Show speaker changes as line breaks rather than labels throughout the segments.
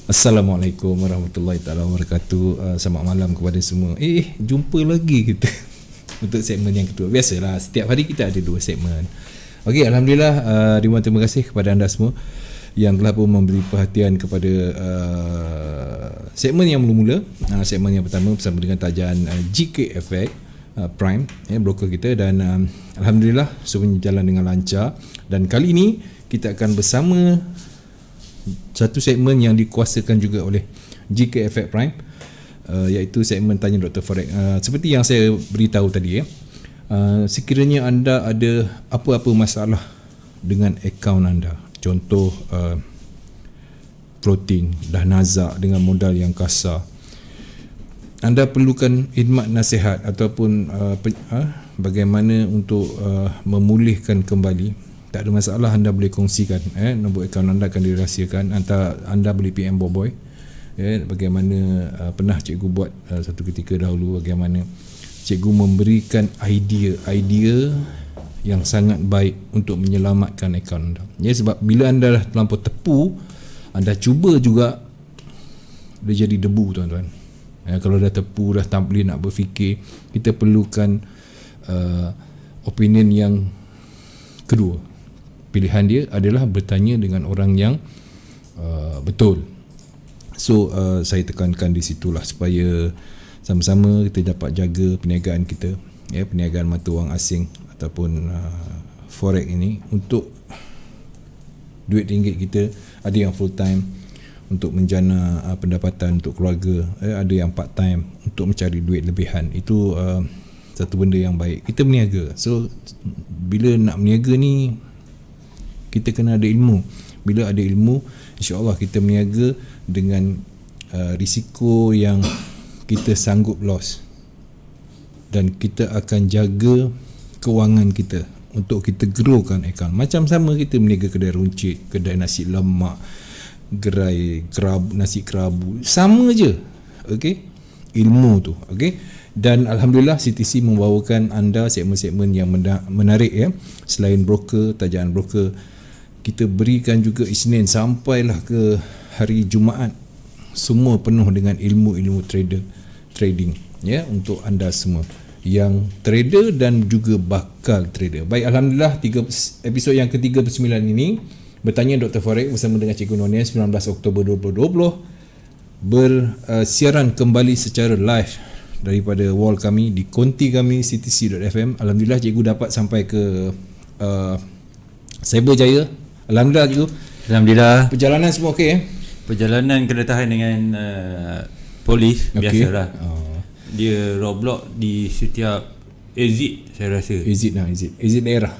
Assalamualaikum warahmatullahi taala wabarakatuh. Selamat malam kepada semua. Jumpa lagi kita untuk segmen yang kedua. Biasalah setiap hari kita ada 2 segmen. Okey, alhamdulillah, terima kasih kepada anda semua yang telah pun memberi perhatian kepada segmen yang mula-mula. Segmen yang pertama bersama dengan tajahan GKFX Prime, broker kita, dan alhamdulillah semuanya jalan dengan lancar. Dan kali ini kita akan bersama satu segmen yang dikuasakan juga oleh GKFX Prime, iaitu segmen Tanya Dr. Forex. Seperti yang saya beritahu tadi, sekiranya anda ada apa-apa masalah dengan akaun anda, contoh floating, dah nazak dengan modal yang kasar, anda perlukan khidmat nasihat ataupun bagaimana untuk memulihkan kembali, tak ada masalah, anda boleh kongsikan. Nombor akaun anda akan dirahsiakan. Anda boleh PM Boboy, bagaimana pernah cikgu buat satu ketika dahulu, bagaimana cikgu memberikan idea yang sangat baik untuk menyelamatkan akaun anda. Sebab bila anda dah terlampau tepu, anda cuba juga, dia jadi debu, tuan-tuan. Kalau dah tepu, dah tak boleh nak berfikir, kita perlukan opinion yang kedua. Pilihan dia adalah bertanya dengan orang yang betul. So saya tekankan di situlah, supaya sama-sama kita dapat jaga perniagaan kita, perniagaan mata wang asing ataupun forex ini, untuk duit ringgit kita. Ada yang full time untuk menjana pendapatan untuk keluarga, ada yang part time untuk mencari duit lebihan. Itu satu benda yang baik, kita berniaga. So bila nak berniaga ni, kita kena ada ilmu. Bila ada ilmu, insya-Allah kita berniaga dengan risiko yang kita sanggup loss, dan kita akan jaga kewangan kita untuk kita growkan akaun. Macam sama kita berniaga kedai runcit, kedai nasi lemak, gerai nasi kerabu, sama je. Okey, ilmu tu. Okey, dan alhamdulillah CTC membawakan anda segmen-segmen yang menarik, selain broker, tajahan broker, kita berikan juga Isnin sampailah ke hari Jumaat, semua penuh dengan ilmu-ilmu trading, untuk anda semua yang trader dan juga bakal trader. Baik, alhamdulillah, episod yang ke-39 ini Bertanya Dr. Forex bersama dengan Cikgu Nonia, 19 Oktober 2020, bersiaran kembali secara live daripada wall kami di konti kami ctc.fm. Alhamdulillah cikgu dapat sampai ke Cyberjaya. Alhamdulillah cikgu.
Alhamdulillah.
Perjalanan semua okey?
Perjalanan kena tahan dengan polis, biasalah. Dia roadblock di setiap exit, saya rasa. Exit
daerah.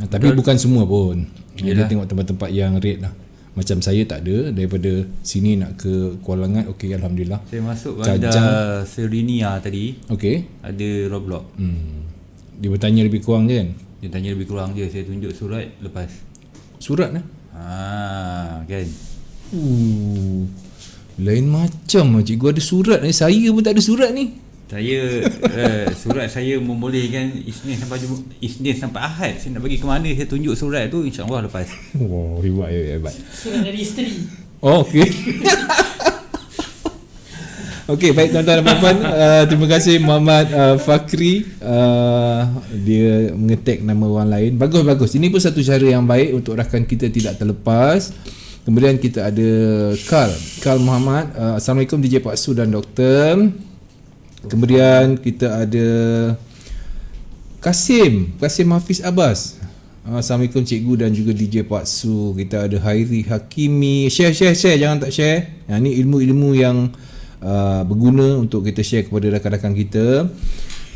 Tapi bukan semua pun. Dia tengok tempat-tempat yang red lah. Macam saya tak ada, daripada sini nak ke Kuala Langat, okey, alhamdulillah.
Saya masuk bandar Serinia tadi,
okey,
ada roadblock.
Dia bertanya lebih kurang je kan?
Dia tanya lebih kurang je, saya tunjuk surat, lepas.
Surat lah?
Kan.
Lain macam lah cikgu, ada surat ni. Saya pun tak ada surat ni.
Saya surat saya membolehkan Isnin sampai Ahad. Saya nak bagi ke mana, saya tunjuk surat tu, insya-Allah lepas.
Wow, hebat.
Surat dari isteri.
Okey. Okey, baik tuan-tuan dan puan-puan, terima kasih Muhammad Fakri, dia mengetek nama orang lain. Bagus. Ini pun satu cara yang baik untuk rakan kita tidak terlepas. Kemudian kita ada Karl Muhammad. Assalamualaikum DJ Pak Su dan Doktor. Kemudian kita ada Kasim Hafiz Abbas. Assalamualaikum cikgu dan juga DJ Pak Su. Kita ada Hairi Hakimi. Share, jangan tak share. Ini ilmu-ilmu yang berguna untuk kita share kepada rakan-rakan kita.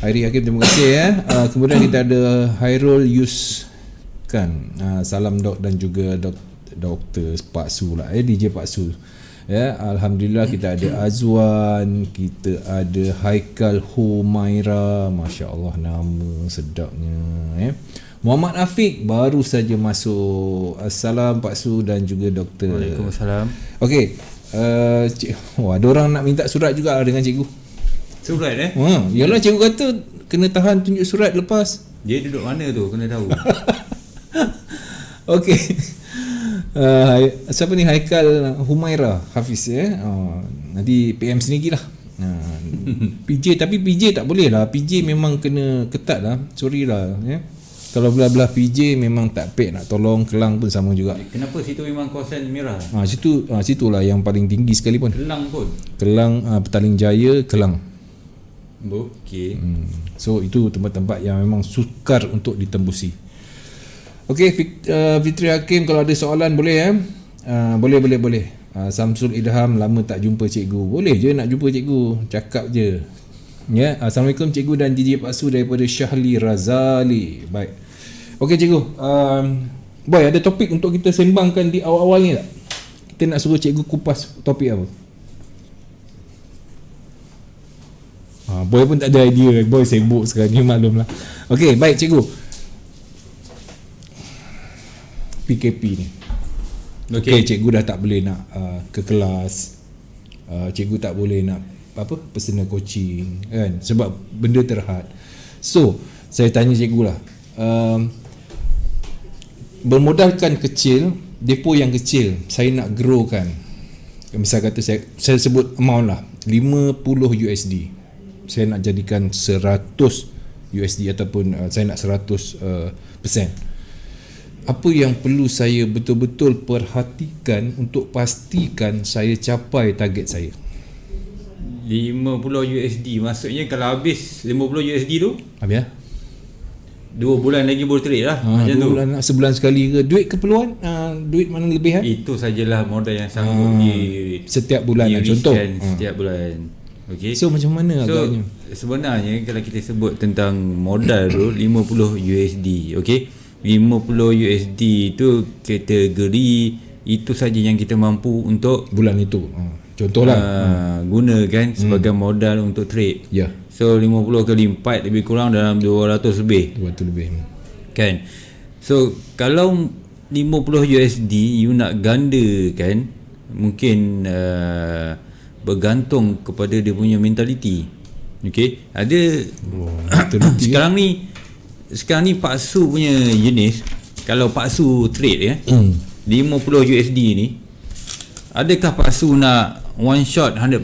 Hairi Hakim, terima kasih kemudian kita ada Hairul Yuskan. Salam dok dan juga Doktor Pak Su lah, DJ Pak Su. Alhamdulillah, kita ada Azwan, kita ada Haikal Humaira, Masya Allah, nama sedapnya. Muhammad Afiq baru saja masuk. Assalam Pak Su dan juga Doktor.
Waalaikumsalam.
Okey, ada orang nak minta surat juga dengan cikgu.
Surat
yalah, cikgu kata kena tahan tunjuk surat lepas.
Dia duduk mana tu, kena tahu.
Okey. Siapa ni, Haikal Humaira Hafiz nanti PM sendiri lah. PJ, tapi PJ tak boleh lah. PJ memang kena ketat lah. Sorry lah Kalau belah-belah PJ memang tak pek nak tolong. Kelang pun sama juga.
Kenapa situ memang kawasan merah?
Situlah yang paling tinggi sekali pun. Kelang, Petaling Jaya, Kelang.
Okey.
So itu tempat-tempat yang memang sukar untuk ditembusi. Okey, Fitri Hakim, kalau ada soalan boleh boleh. Samsul Idham, lama tak jumpa cikgu. Boleh je nak jumpa cikgu, cakap je. Assalamualaikum cikgu dan DJ Pak Su daripada Syahli Razali. Baik. Okey cikgu, boy, ada topik untuk kita sembangkan di awal-awal ni tak? Kita nak suruh cikgu kupas topik apa? Boy pun tak ada idea. Boy sibuk sekarang ni, maklumlah. Okey, baik cikgu. PKP ni. Okey, cikgu dah tak boleh nak ke kelas. Cikgu tak boleh nak personal coaching kan, sebab benda terhad. So, saya tanya cikgu lah. Bermodalkan kecil, depo yang kecil, saya nak grow kan. Misal kata saya sebut amount lah, 50 USD. Saya nak jadikan 100 USD ataupun saya nak 100%. Apa yang perlu saya betul-betul perhatikan untuk pastikan saya capai target saya?
50 USD, maksudnya kalau habis 50 USD tu
habis
2 bulan lagi boleh trade lah. Macam
2 bulan, sebulan sekali ke? Duit keperluan, duit mana lebihan?
Itu sajalah modal yang sanggup
setiap bulan contoh.
Setiap bulan. Okay.
So macam mana agaknya?
Sebenarnya kalau kita sebut tentang modal tu 50 USD, okey. 50 USD itu kategori itu saja yang kita mampu untuk
bulan itu. Contohlah
gunakan sebagai modal untuk trade.
Ya.
So 50 kali 4 lebih kurang dalam 200 lebih.
200 lebih.
Kan. So kalau 50 USD you nak gandakan, mungkin bergantung kepada dia punya mentaliti. Okey, ada sekarang ni Pak Su punya jenis, kalau Pak Su trade 50 USD ni, adakah Pak Su nak one shot 100%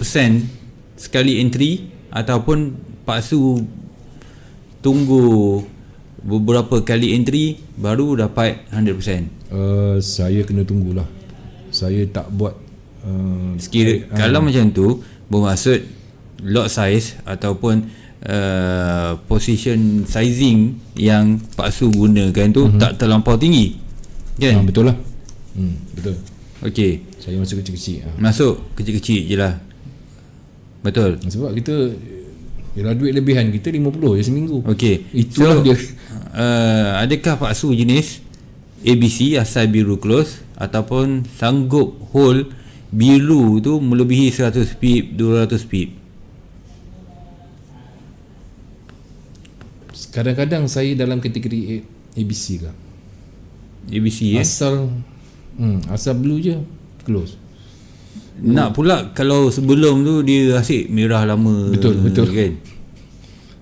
sekali entry, ataupun Pak Su tunggu beberapa kali entry baru dapat 100%?
Saya kena tunggulah. Saya tak buat
kalau macam tu bermaksud lot size ataupun position sizing yang Pak Su gunakan tu tak terlampau tinggi kan?
Betul lah. Betul.
Okey,
saya masuk kecil-kecil.
Masuk kecil-kecil je lah. Betul.
Sebab kita ialah duit lebihan kita 50 je seminggu.
Okey,
itulah dia.
Adakah Pak Su jenis ABC asal biru close, ataupun sanggup hold biru tu melebihi 100 pip, 200 pip?
Kadang-kadang saya dalam kategori ABC lah.
ABC
asal blue je close.
Nak pula kalau sebelum tu dia asyik merah lama.
Betul
kan.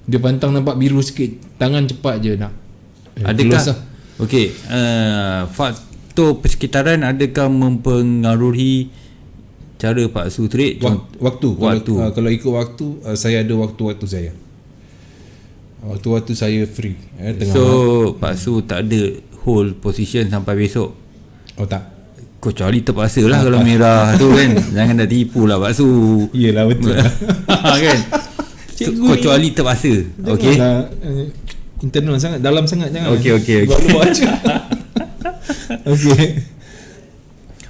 Dia pantang nampak biru sikit, tangan cepat je nak.
Adakah lah. Okey, faktor persekitaran adakah mempengaruhi cara Pak Su trade?
Waktu. Kalau ikut waktu, saya ada waktu-waktu saya. Waktu-waktu saya free
So Pak Su tak ada hold position sampai besok?
Tak.
Kecuali terpaksa lah kalau merah tu kan. Jangan dah tipu lah Pak Su.
Yelah, betul
kan. Kecuali terpaksa. Okey,
internal sangat, dalam sangat jangan.
Okey.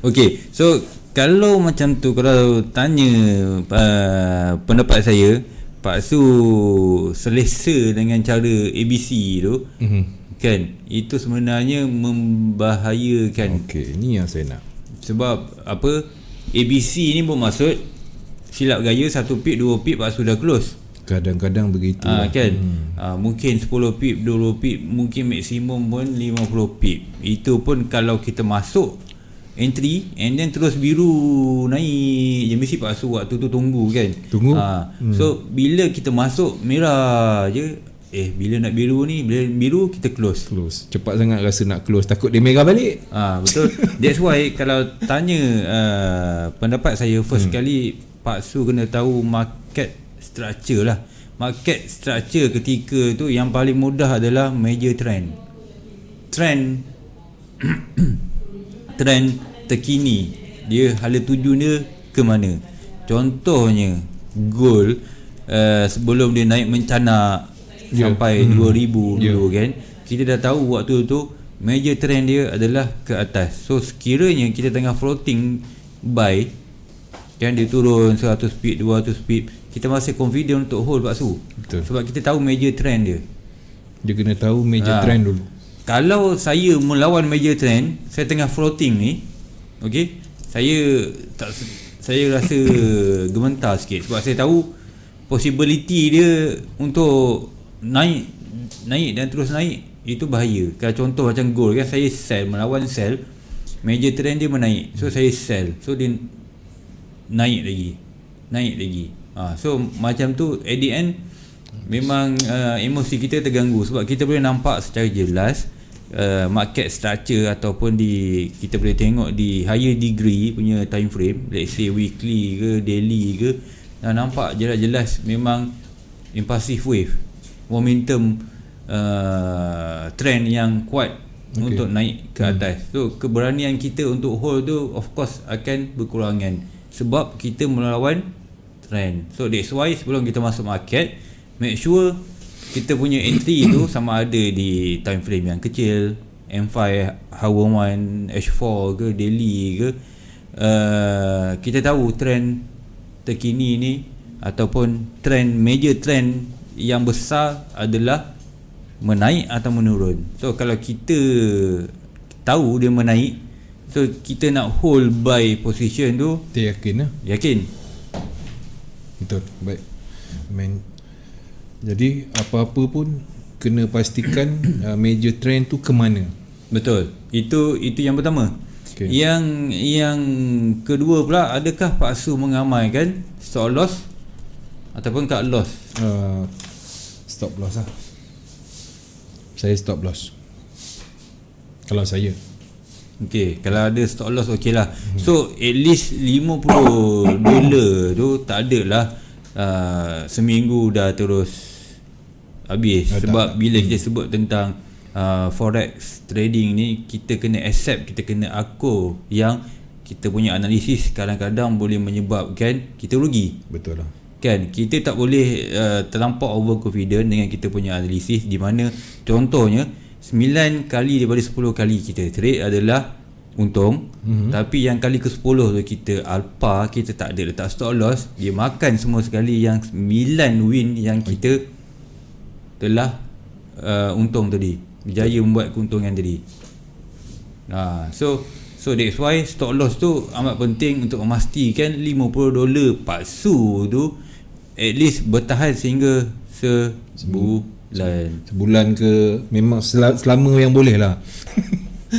Okey, so kalau macam tu, kalau tanya pendapat saya, Pak Su selesa dengan cara ABC tu, kan, itu sebenarnya membahayakan.
Okey, ni yang saya nak.
Sebab apa? ABC ni bermaksud silap gaya 1 pip 2 pip Pak Su dah close.
Kadang-kadang begitu
kan. Mungkin 10 pip, 20 pip, mungkin maksimum pun 50 pip. Itu pun kalau kita masuk entry and then terus biru naik je, mesti Pak Su waktu tu tunggu kan. So bila kita masuk merah je, bila nak biru ni, bila biru kita close.
Cepat sangat rasa nak close, takut dia merah balik.
Betul. That's why kalau tanya pendapat saya, first kali Pak Su kena tahu market structure lah. Market structure ketika tu yang paling mudah adalah major trend terkini, dia hala tuju dia ke mana. Contohnya gold, sebelum dia naik mencanak sampai 2000 dulu kan, kita dah tahu waktu tu major trend dia adalah ke atas. So sekiranya kita tengah floating buy kan, dia turun 100 pip 200 pip, kita masih confident untuk hold Pak Su.
Betul.
Sebab kita tahu major trend dia.
Dia kena tahu major trend dulu.
Kalau saya melawan major trend, saya tengah floating ni, okey, saya rasa gementar sikit sebab saya tahu possibility dia untuk naik dan terus naik itu bahaya. Kalau contoh macam gold kan, saya melawan sell, major trend dia menaik, so saya sell, so dia naik lagi. So macam tu at the end memang emosi kita terganggu sebab kita boleh nampak secara jelas market structure ataupun kita boleh tengok di higher degree punya time frame, let's say weekly ke daily ke, nampak jelas memang impulsive wave, momentum trend yang kuat untuk naik ke atas. So keberanian kita untuk hold tu of course akan berkurangan sebab kita melawan trend. So that's why sebelum kita masuk market, make sure kita punya entry tu sama ada di time frame yang kecil, M5, hour 1, H4 ke daily ke, kita tahu trend terkini ni ataupun major trend yang besar adalah menaik atau menurun. So kalau kita tahu dia menaik, so kita nak hold buy position tu,
kita yakin lah.
Yakin.
Betul. Baik. Jadi apa-apa pun kena pastikan major trend tu ke mana.
Betul. Itu yang pertama. Okay. Yang kedua pula, adakah Pak Su mengamalkan stop loss ataupun cut loss?
Stop loss lah. Saya stop loss. Kalau saya.
Okey, kalau ada stop loss okey lah. So at least $50 tu tak ada lah seminggu dah terus habis. Sebab bila kita sebut tentang forex trading ni, kita kena accept, kita kena akur yang kita punya analisis kadang-kadang boleh menyebabkan kita rugi.
Betul lah.
Kan, kita tak boleh terlampau overconfident dengan kita punya analisis, di mana contohnya 9 kali daripada 10 kali kita trade adalah untung, tapi yang kali ke-10 tu kita alpha, kita tak ada letak stop loss, dia makan semua sekali yang 9 win yang kita telah untung tadi, berjaya membuat keuntungan tadi. So that's why stop loss tu amat penting untuk memastikan $50 Pak Su tu at least bertahan sehingga sebulan
ke, memang selama yang boleh lah.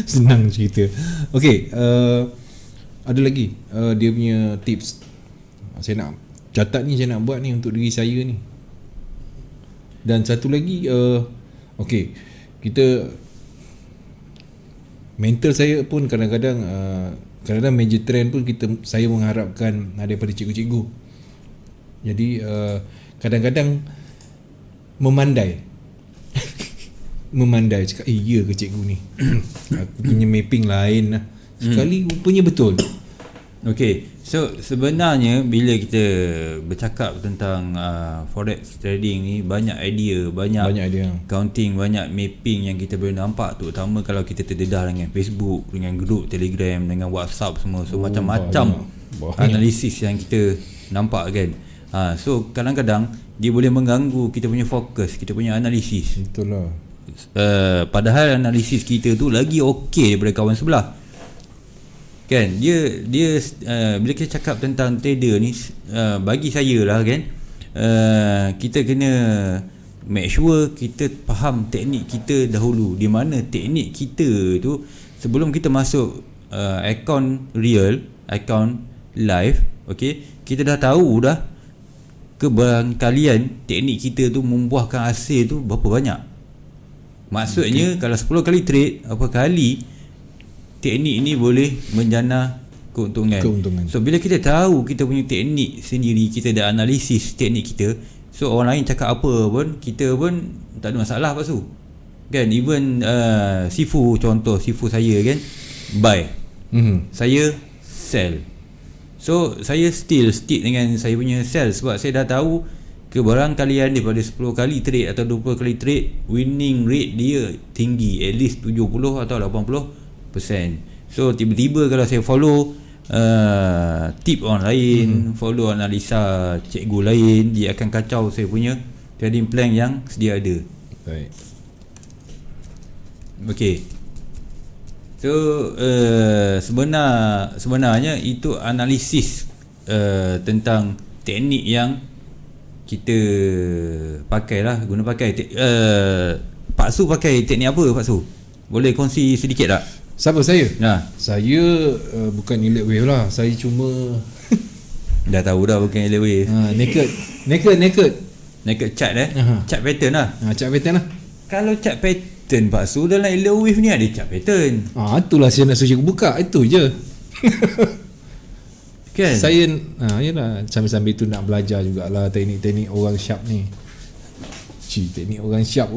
Senang cerita. Okay, ada lagi dia punya tips. Saya nak catat ni, saya nak buat ni untuk diri saya ni. Dan satu lagi, okay, kita mental saya pun kadang-kadang major trend pun saya mengharapkan daripada cikgu-cikgu. Jadi kadang-kadang memandai cakap, ya ke cikgu ni? Aku punya mapping lain lah. Sekali rupanya betul.
Okay, so sebenarnya bila kita bercakap tentang forex trading ni, banyak idea, banyak idea, counting, banyak mapping yang kita boleh nampak, terutama kalau kita terdedah dengan Facebook, dengan grup Telegram, dengan WhatsApp semua. So macam-macam analisis yang kita nampak kan. So kadang-kadang dia boleh mengganggu kita punya fokus, kita punya analisis.
Betul lah.
Padahal analisis kita tu lagi okey daripada kawan sebelah. Kan, dia bila kita cakap tentang trader ni, bagi saya lah kan, kita kena make sure kita faham teknik kita dahulu. Di mana teknik kita tu sebelum kita masuk account real, account live, okay, kita dah tahu dah keberangkalian teknik kita tu membuahkan hasil tu berapa banyak. Maksudnya kalau 10 kali trade, apa kali teknik ni boleh menjana keuntungan. So bila kita tahu kita punya teknik sendiri, kita dah analisis teknik kita, so orang lain cakap apa pun kita pun tak ada masalah pasu. Kan even Sifu, contoh Sifu saya kan buy, saya sell. So saya still stick dengan saya punya sell sebab saya dah tahu keberangkalian daripada 10 kali trade atau 20 kali trade, winning rate dia tinggi, at least 70 atau 80%. So tiba-tiba kalau saya follow tip orang lain, follow analisa cikgu lain, dia akan kacau saya punya trading plan yang sedia ada.
Baik.
Okey. So sebenarnya itu analisis tentang teknik yang kita pakailah, guna pakai. Pak Su pakai teknik apa Pak Su? Boleh kongsi sedikit tak?
Siapa saya?
Nah,
saya bukan elite wave lah. Saya cuma
dah tahu dah bukan elite wave. Naked chart chart pattern lah.
Chart pattern lah.
Kalau chart pattern Pak Su dalam elite wave ni ada chart pattern.
Itulah saya nak suruh buka. Itu je.
Kan?
Saya yalah, sambil-sambil tu nak belajar jugalah teknik-teknik orang sharp ni. Teknik orang sharp.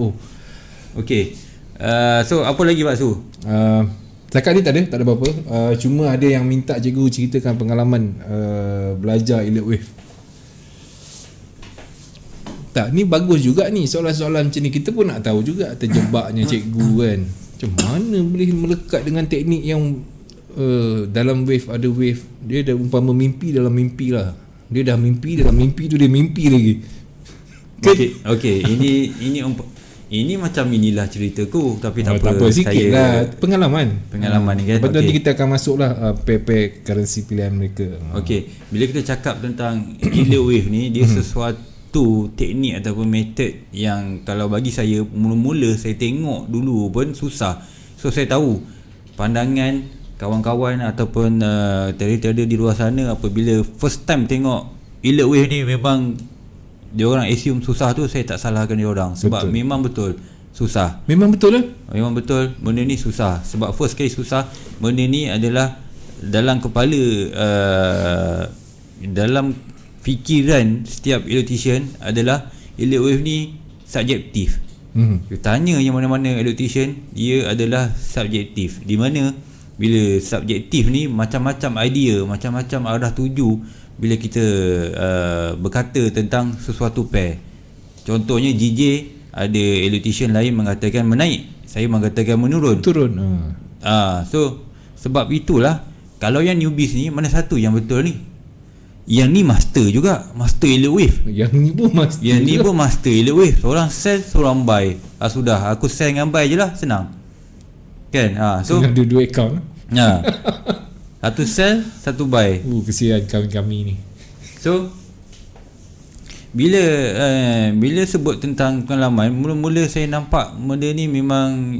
Okey. So apa lagi Pak Su?
Setakat ni tak ada apa-apa. Cuma ada yang minta cikgu ceritakan pengalaman belajar elite wave. Tak, ni bagus juga ni soalan-soalan macam ni. Kita pun nak tahu juga terjebaknya cikgu kan. Macam mana boleh melekat dengan teknik yang dalam wave ada wave. Dia dah umpama mimpi dalam mimpi lah. Dia dah mimpi dalam mimpi tu dia mimpi lagi.
Okey, ini macam inilah ceritaku, tapi tak apa,
apa sikit saya lah pengalaman
ni kan.
Lepas tu nanti kita akan masuklah pair currency pilihan mereka.
Okey, bila kita cakap tentang elite wave ni, dia sesuatu teknik ataupun method yang kalau bagi saya mula-mula saya tengok dulu pun susah. So saya tahu pandangan kawan-kawan ataupun trader di luar sana apabila first time tengok elite wave ni, memang dia orang assume susah tu. Saya tak salahkan dia orang sebab betul. Memang betul susah. Memang betul benda ni susah sebab first kali susah. Benda ni adalah dalam kepala dalam fikiran setiap electrician adalah elite wave ni subjektif. You tanya yang mana-mana electrician, dia adalah subjektif. Di mana bila subjektif ni macam-macam idea, macam-macam arah tuju bila kita berkata tentang sesuatu pair. Contohnya GJ, ada electrician lain mengatakan menaik, saya mengatakan menurun. So sebab itulah kalau yang newbies ni, mana satu yang betul ni? Yang ni master juga, master elite wave. Yang ni pun master elite wave. Seorang sell, seorang buy. Sudah, aku sell dengan buy je lah, senang. Kan? So
ada dua account.
Satu sell, satu buy.
Kesian kami ni.
So bila sebut tentang pengalaman, mula-mula saya nampak benda ni memang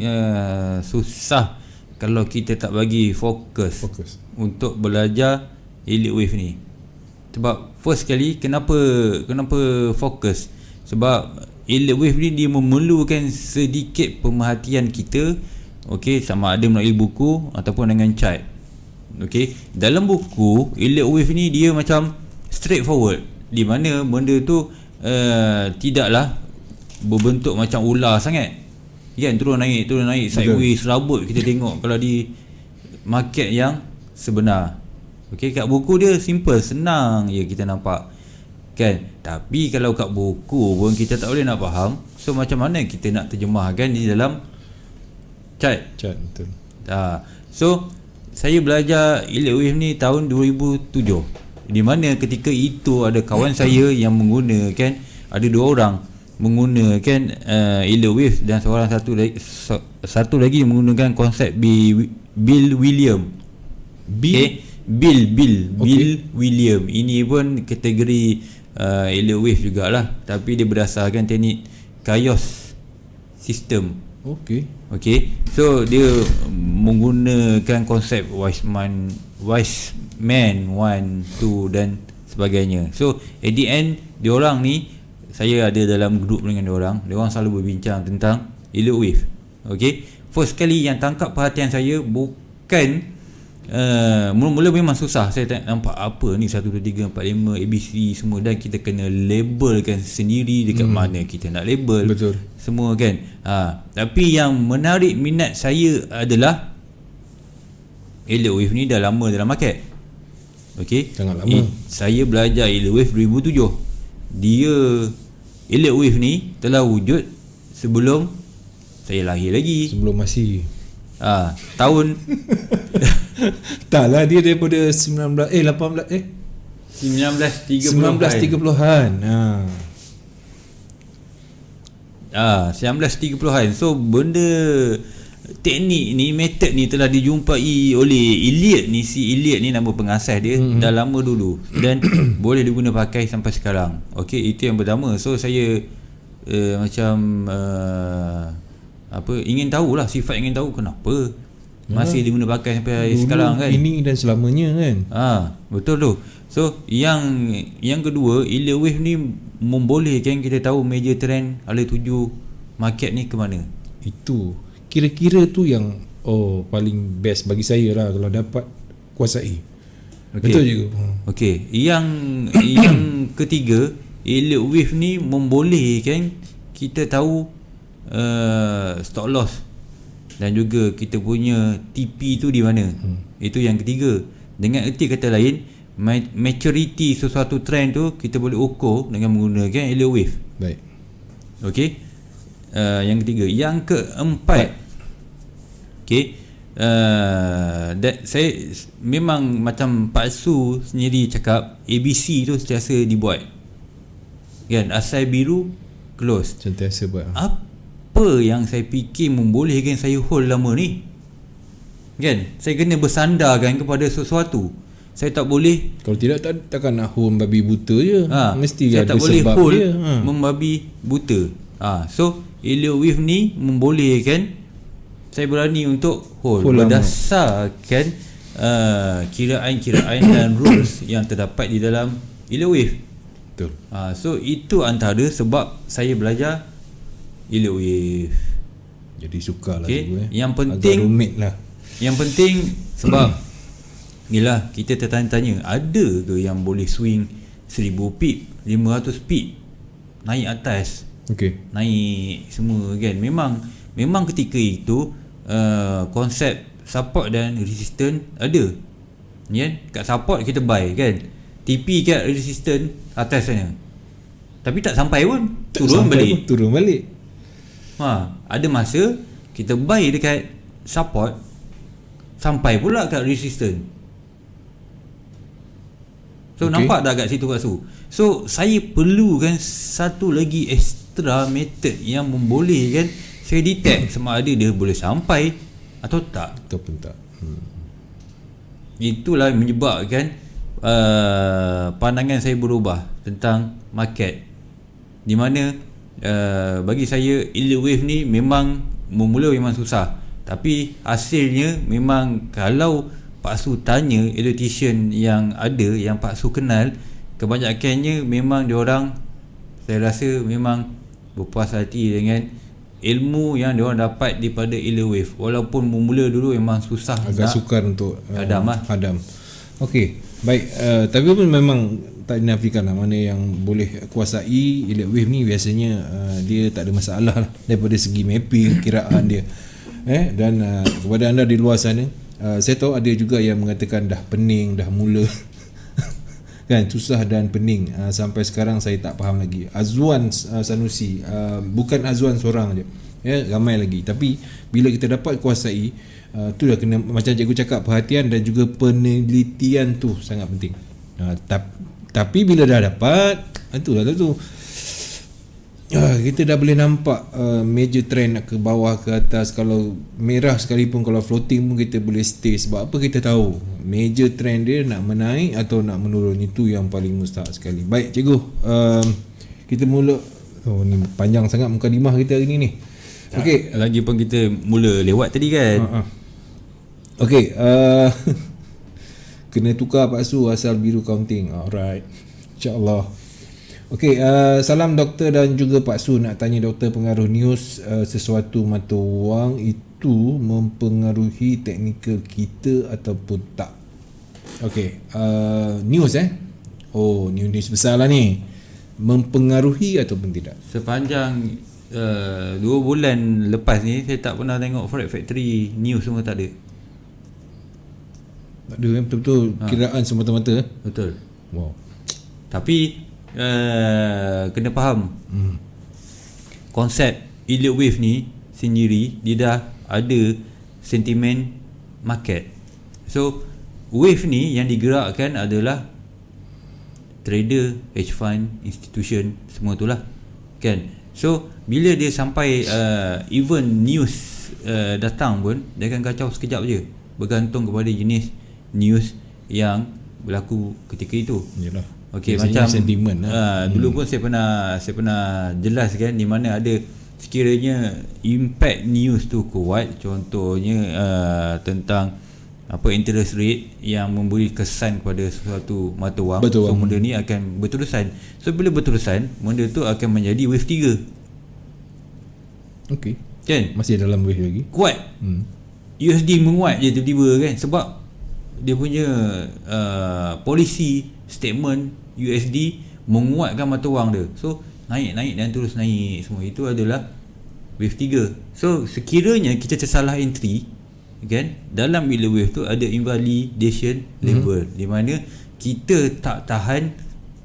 susah kalau kita tak bagi fokus untuk belajar elite wave ni. Sebab first kali kenapa fokus? Sebab elite wave ni dia memerlukan sedikit pemerhatian kita. Okey, sama ada melalui buku ataupun dengan chart. Okey, dalam buku elite wave ni dia macam straightforward, di mana benda tu tidaklah berbentuk macam ular sangat. Kan, turun naik sideways, serabut kita tengok kalau di market yang sebenar. Okey, kat buku dia simple, senang je kita nampak. Kan? Tapi kalau kat buku pun kita tak boleh nak faham. So macam mana kita nak terjemahkan di dalam chart betul. So saya belajar elite wave ni tahun 2007, di mana ketika itu ada kawan saya yang menggunakan, ada dua orang menggunakan elite wave dan satu lagi menggunakan konsep Bill William. Bill William. Ini pun kategori elite wave jugalah, tapi dia berdasarkan teknik Chaos System. Okey. So dia menggunakan konsep wise man 1, 2 dan sebagainya. So at the end diorang ni, saya ada dalam grup dengan diorang selalu berbincang tentang elliott wave. Okay, first kali yang tangkap perhatian saya bukan mula-mula memang susah. Saya nampak apa ni 1, 2, 3, 4, 5 ABC semua, dan kita kena labelkan sendiri dekat mana kita nak label.
Betul.
Semua kan. Tapi yang menarik minat saya adalah elliott wave ni dah lama dalam market. Okey.
Sangat lama.
Saya belajar elliott wave 2007. Elliott wave ni telah wujud sebelum saya lahir lagi.
Sebelum masih
tahun
tak lah, dia daripada 1930-an
1930-an. So benda teknik ni, method ni telah dijumpai oleh Elliott ni. Si Elliott ni nama pengasas dia dah lama dulu dan boleh diguna pakai sampai sekarang. Okey, itu yang pertama. So saya ingin tahulah, sifat ingin tahu kenapa masih diguna pakai sampai dulu, sekarang kan.
Ini dan selamanya kan.
Betul tu. So yang kedua, elliott wave ni membolehkan kita tahu major trend hala tuju market ni ke mana.
Itu kira-kira tu yang paling best bagi saya lah kalau dapat kuasai. Betul juga.
Okey, yang ketiga, elliott wave ni membolehkan kita tahu stop loss dan juga kita punya TP tu di mana. Itu yang ketiga. Dengan erti kata lain, maturity sesuatu trend tu kita boleh ukur dengan menggunakan elliott wave.
Baik.
Okey. Yang ketiga. Yang keempat, okey, saya memang macam Pak Su sendiri cakap, ABC tu sentiasa dibuat kan, asal biru close,
sentiasa buat.
Apa yang saya fikir membolehkan saya hold lama ni kan? Saya kena bersandarkan kepada sesuatu. Saya tak boleh,
kalau tidak takkan nak hold babi buta je. Mesti
saya
ada
tak boleh
sebab
hold
dia.
membabi buta. So elliott wave ni membolehkan saya berani untuk hold berdasarkan kiraan-kiraan dan rules yang terdapat di dalam elliott wave.
Betul.
So itu antara sebab saya belajar elliott wave.
Jadi sukarlah
okay. Yang
agak
penting,
rumit lah.
Yang penting sebab yelah, kita tertanya-tanya, ada ke yang boleh swing 1000 pip, 500 pip naik atas, naik semua kan. Memang ketika itu konsep support dan resistance ada kan. Kat support kita buy kan, TP kat resistance atas sana, tapi tak sampai pun, turun balik. Ada masa kita buy dekat support, sampai pula kat resistance. So nampak tak kat situ Pak Su? So saya perlukan satu lagi extra method yang membolehkan saya detect sama ada dia boleh sampai atau tak.
Ataupun tak.
Itulah menyebabkan pandangan saya berubah tentang market, di mana bagi saya elliott wave ni memang memula memang susah, tapi hasilnya memang kalau Pak Su tanya electrician yang ada, yang Pak Su kenal, kebanyakannya memang diorang, saya rasa memang berpuas hati dengan ilmu yang diorang dapat daripada elliott wave, walaupun memula dulu memang susah,
agak sukar untuk hadam. Okey, baik. Tapi pun memang tak dinafikan lah, mana yang boleh kuasai elliott wave ni biasanya dia tak ada masalah lah daripada segi mapping, kiraan dia. Dan kepada anda di luar sana, saya tahu ada juga yang mengatakan dah pening, dah mula kan, susah dan pening. Sampai sekarang saya tak faham lagi. Azwan Sanusi, bukan Azwan seorang je, ramai lagi. Tapi bila kita dapat kuasai, tu dah kena, macam cikgu cakap, perhatian dan juga penelitian tu sangat penting. Tapi bila dah dapat, itulah tu kita dah boleh nampak major trend nak ke bawah ke atas. Kalau merah sekalipun, kalau floating pun kita boleh stay. Sebab apa? Kita tahu major trend dia nak menaik atau nak menurun. Itu yang paling mustahak sekali. Baik cikgu, kita mula. Ni panjang sangat mukadimah kita hari ni. Okey,
lagipun kita mula lewat tadi kan.
Okey, Kena tukar Pak Su asal biru counting. Alright, InsyaAllah. Okey, salam doktor dan juga Pak Su. Nak tanya doktor, pengaruh news sesuatu mata wang itu mempengaruhi teknikal kita ataupun tak? Okey, news oh, news besar lah ni. Mempengaruhi ataupun tidak?
Sepanjang 2 bulan lepas ni saya tak pernah tengok Forex Factory news semua, tak ada.
Tak ada betul-betul kiraan semata-mata.
Betul.
Wow.
Tapi kena faham konsep yield wave ni sendiri, dia dah ada sentimen market. So wave ni yang digerakkan adalah trader, hedge fund, institution, semua tu lah kan. So bila dia sampai even news datang pun, dia akan kacau sekejap je, bergantung kepada jenis news yang berlaku ketika itu.
Yalah.
Okey,
biasanya
macam
sentimen
dulu pun saya pernah jelaskan di mana ada sekiranya impact news tu kuat, contohnya tentang apa interest rate yang memberi kesan kepada sesuatu mata wang.
Betul.
So benda ni akan berterusan. So bila berterusan, benda tu akan menjadi wave 3.
Okey.
Kan?
Masih dalam wave lagi.
Kuat. USD menguat je tiba-tiba kan, sebab dia punya policy statement USD menguatkan mata wang dia. So naik dan terus naik semua. Itu adalah wave 3. So sekiranya kita tersalah entry kan, dalam bila wave tu ada invalidation level, di mana kita tak tahan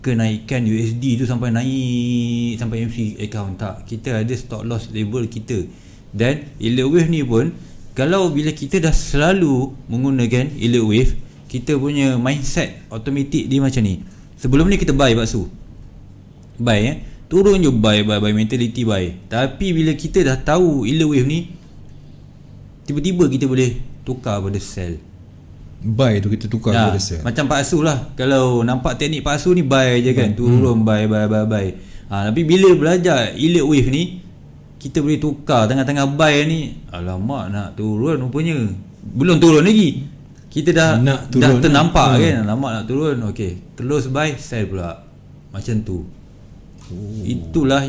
kenaikan USD tu sampai naik sampai MC account. Tak, kita ada stop loss level kita. Dan yield wave ni pun, kalau bila kita dah selalu menggunakan yield wave, kita punya mindset automatik dia macam ni. Sebelum ni kita buy Pak Su, buy turun je buy mentality buy. Tapi bila kita dah tahu yield wave ni, tiba-tiba kita boleh tukar pada sell.
Buy tu kita tukar pada sell.
Macam Pak Su lah, kalau nampak teknik Pak Su ni buy je kan, turun buy. Tapi bila belajar yield wave ni, kita boleh tukar tengah-tengah buy ni. Alamak, nak turun rupanya, belum turun lagi, kita dah ternampak kan, alamak nak turun. Okey, close buy, sell pula. Macam tu. Itulah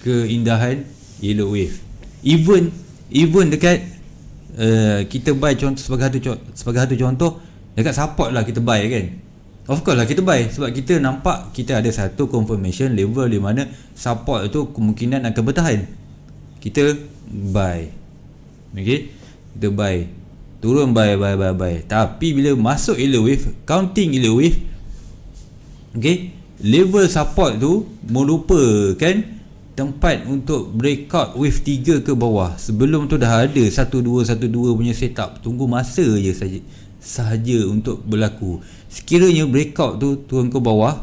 keindahan yield wave. Even dekat kita buy, contoh sebagai satu contoh, dekat support lah kita buy kan. Of course lah kita buy, sebab kita nampak kita ada satu confirmation level di mana support itu kemungkinan akan bertahan. Kita buy. Okey, kita buy, turun buy. Tapi bila masuk yield wave, counting yield wave, okey, level support tu merupakan tempat untuk breakout wave 3 ke bawah. Sebelum tu dah ada 12 punya setup, tunggu masa je sahaja untuk berlaku. Sekiranya breakout tu turun ke bawah,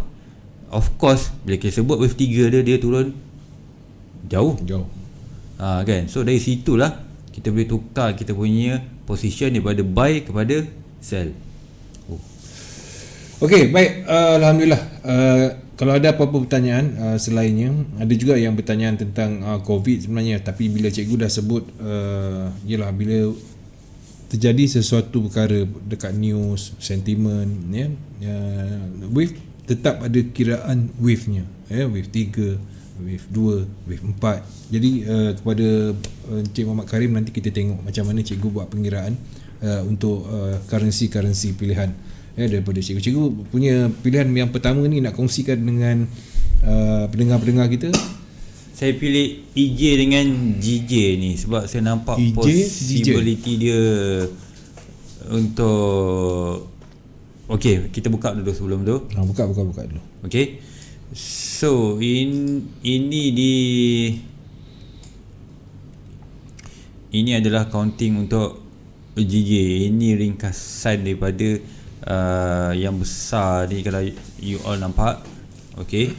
of course bila kita sebut wave 3 dia turun jauh. Kan. So dari situlah kita boleh tukar kita punya position daripada buy kepada sell.
Okey, baik. Alhamdulillah. Kalau ada apa-apa pertanyaan selainnya, ada juga yang bertanyaan tentang COVID sebenarnya, tapi bila cikgu dah sebut yalah, bila terjadi sesuatu perkara dekat news, sentimen wave tetap ada kiraan wave-nya, wave 3, wave 2, wave 4. Jadi kepada Encik Muhammad Karim, nanti kita tengok macam mana cikgu buat pengiraan untuk currency pilihan daripada cikgu punya pilihan yang pertama ni. Nak kongsikan dengan pendengar-pendengar kita.
Saya pilih EJ dengan GJ ni sebab saya nampak possibility dia untuk. Okey, kita buka dulu sebelum tu.
Buka dulu.
Okey. So ini adalah counting untuk GJ. Ini ringkasan daripada yang besar ni, kalau you all nampak. Okey.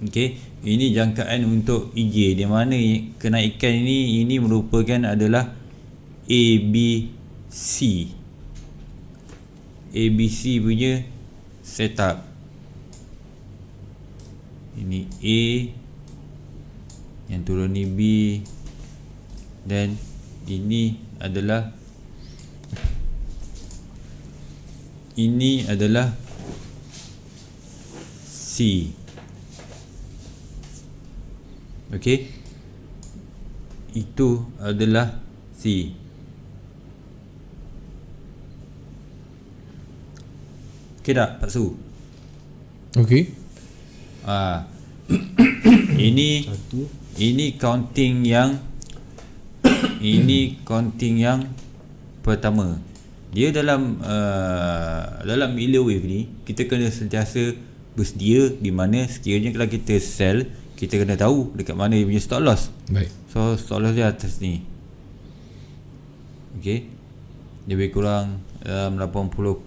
Okey, ini jangkaan untuk EJ, di mana kenaikan ini merupakan adalah ABC punya setup. Ini A, yang turun ni B, dan Ini adalah C. Okey, itu adalah C. Okey tak Pak Su?
Okey.
Ini counting yang pertama. Dia dalam Elliott wave ni kita kena sentiasa bersedia, di mana sekiranya kalau kita sell, kita kena tahu dekat mana dia punya stop loss.
Baik.
So stop loss dia atas ni. Okey, dia lebih kurang 80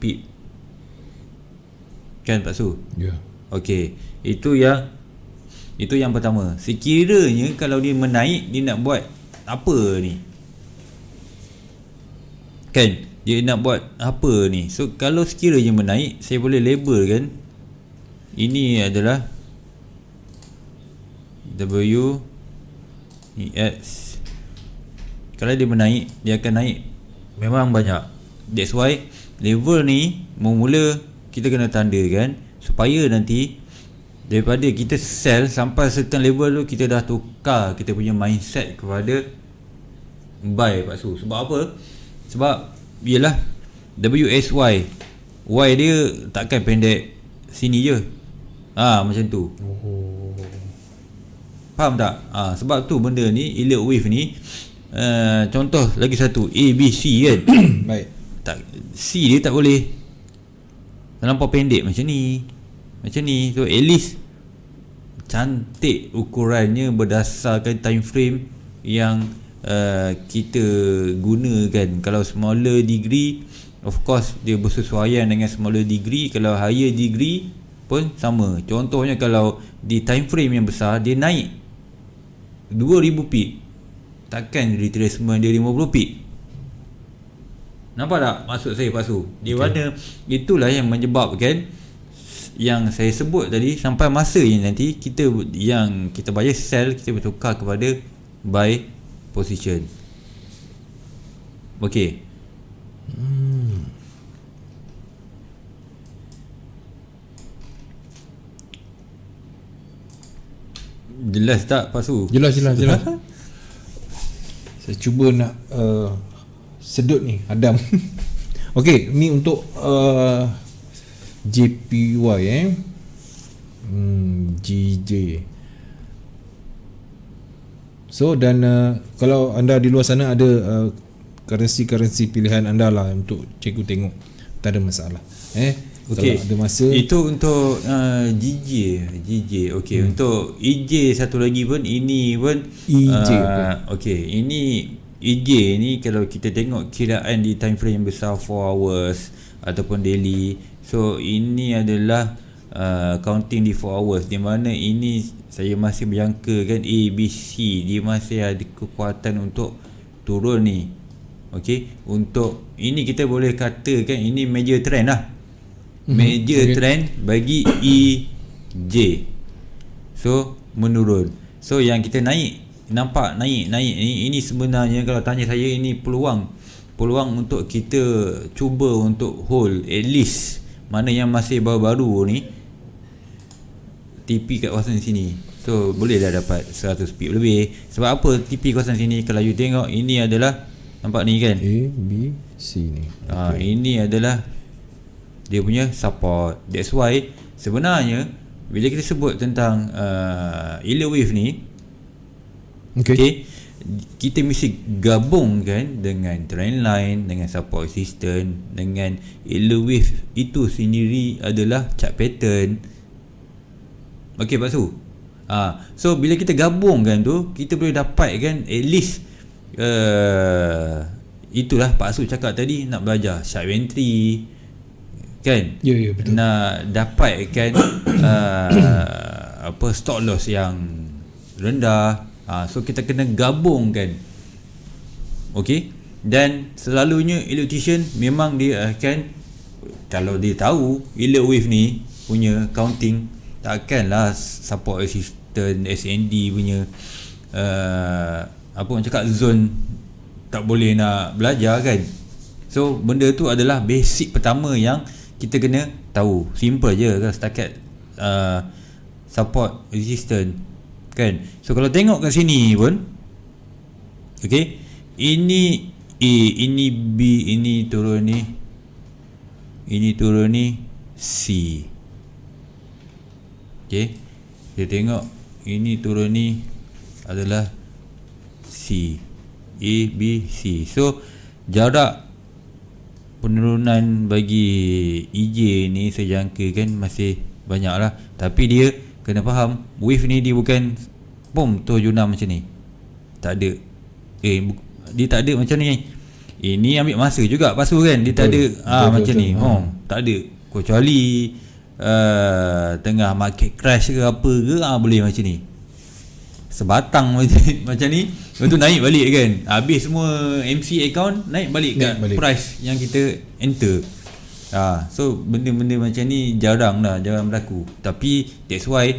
pip kan Pak Su?
Ya.
Okey, itu yang pertama. Sekiranya kalau dia menaik, dia nak buat apa ni? Kan? Dia nak buat apa ni? So kalau sekiranya menaik, saya boleh label kan, ini adalah WEX. Kalau dia menaik, dia akan naik memang banyak. That's why level ni mula kita kena tandakan, supaya nanti daripada kita sell sampai certain level tu, kita dah tukar kita punya mindset kepada buy Pak Su. Sebab apa? Sebab ialah WSY, Y dia takkan pendek sini je. Macam tu. Faham tak? Sebab tu benda ni, Elliott wave ni, contoh lagi satu, A, B, C kan.
Baik.
Tak, C dia tak boleh terlampau pendek macam ni. So at least cantik ukurannya berdasarkan time frame yang kita gunakan. Kalau smaller degree, of course dia bersesuaian dengan smaller degree. Kalau higher degree pun sama. Contohnya kalau di time frame yang besar, dia naik 2000 pip, takkan retracement dia 50 pip. Nampak tak maksud saya Pak Su? Di mana itulah yang menyebabkan yang saya sebut tadi, sampai masa yang nanti kita bayar sell, kita bertukar kepada buy position. Okey. Jelas tak Pak Su?
Jelas. Saya cuba nak sedut ni Adam. Okey, ni untuk JPY GJ. So dan kalau anda di luar sana ada currency pilihan anda lah untuk cikgu tengok, tak ada masalah.
Okay.
Kalau ada masa,
itu untuk GJ. Okey, untuk EJ satu lagi pun, ini pun
EJ.
okey, ini EJ ni kalau kita tengok kiraan di time frame yang besar 4 hours ataupun daily. So ini adalah counting di 4 hours, di mana ini saya masih menyangka kan A, B, C dia masih ada kekuatan untuk turun ni. Okey, untuk ini kita boleh katakan ini major trend lah. Major trend bagi EJ. So menurun. So yang kita naik, nampak naik ni, ini sebenarnya kalau tanya saya, ini peluang untuk kita cuba untuk hold at least mana yang masih baru-baru ni, TP kat kawasan sini. So boleh dah dapat 100 pip lebih. Sebab apa TP kawasan sini? Kalau you tengok, ini adalah, nampak ni kan,
A, B, C ni.
ini adalah dia punya support. That's why sebenarnya bila kita sebut tentang Elliott wave ni, okay, kita mesti gabungkan dengan trend line, dengan support resistance, dengan Elliott wave itu sendiri adalah chart pattern. Okey Pak Su. So bila kita gabungkan tu, kita boleh dapatkan at least itulah Pak Su cakap tadi, nak belajar sharp entry kan.
Ya, betul.
Nak dapatkan stop loss yang rendah. So kita kena gabungkan. Okey. Dan selalunya electrician memang dia akan, kalau dia tahu Elliott wave ni punya counting, takkanlah support resistance SND punya apa orang cakap, zone tak boleh nak belajar kan. So benda tu adalah basic pertama yang kita kena tahu. Simple je kan setakat support resistance kan. So kalau tengok kat sini pun, okay, ini A, ini B, ini turun ni, ini turun ni C. Okay, dia tengok ini turun ni adalah C, A, B, C. So jarak penurunan bagi EJ ni sejangka kan masih banyak lah. Tapi dia kena faham wave ni dia bukan bom 76 macam ni. Tak ada. Dia tak ada macam ni. Ini ambil masa juga pasu kan. Dia tak ada macam ni. Tak ada. Kecuali tengah market crash ke apa ke boleh macam ni. Sebatang macam ni, lepas tu naik balik kan. Habis semua MC account, naik balik kat price yang kita enter. So benda-benda macam ni jarang berlaku. Tapi that's why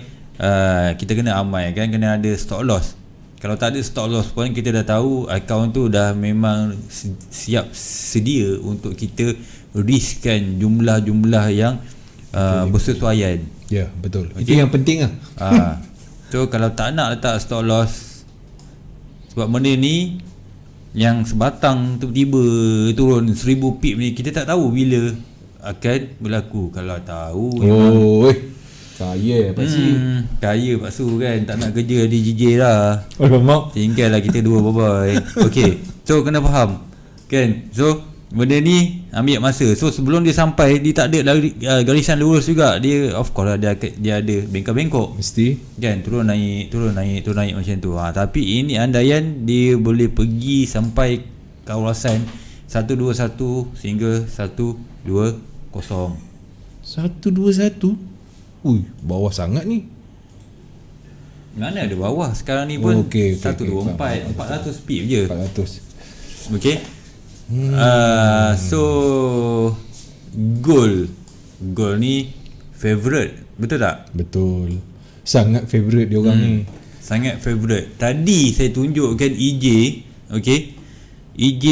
kita kena amal kan, kena ada stop loss. Kalau tak ada stop loss pun kita dah tahu account tu dah memang siap sedia untuk kita riskkan jumlah-jumlah yang bersesuaian.
Ya, betul. Itu yang penting lah.
So kalau tak nak letak stop loss, sebab benda ni yang sebatang tiba-tiba turun 1000 pip ni, kita tak tahu bila akan berlaku. Kalau tahu kaya Pak Su kan, tak nak kerja di JJ lah. Tinggal lah kita dua bye-bye. Okay, so kena faham kan. So benda ni ambil masa. So sebelum dia sampai, dia tak ada garisan lurus juga. Dia of course lah, dia ada bengkok-bengkok
mesti
kan, turun naik macam tu. Tapi ini andaian dia boleh pergi sampai kawasan 121 sehingga 120.
121. Bawah sangat ni.
Mana ada bawah sekarang ni pun. 124 400 pip je.
400.
Okay. So gold ni favorite, betul tak?
Betul. Sangat favorite dia orang ni.
Sangat favorite. Tadi saya tunjukkan EJ, okay. EJ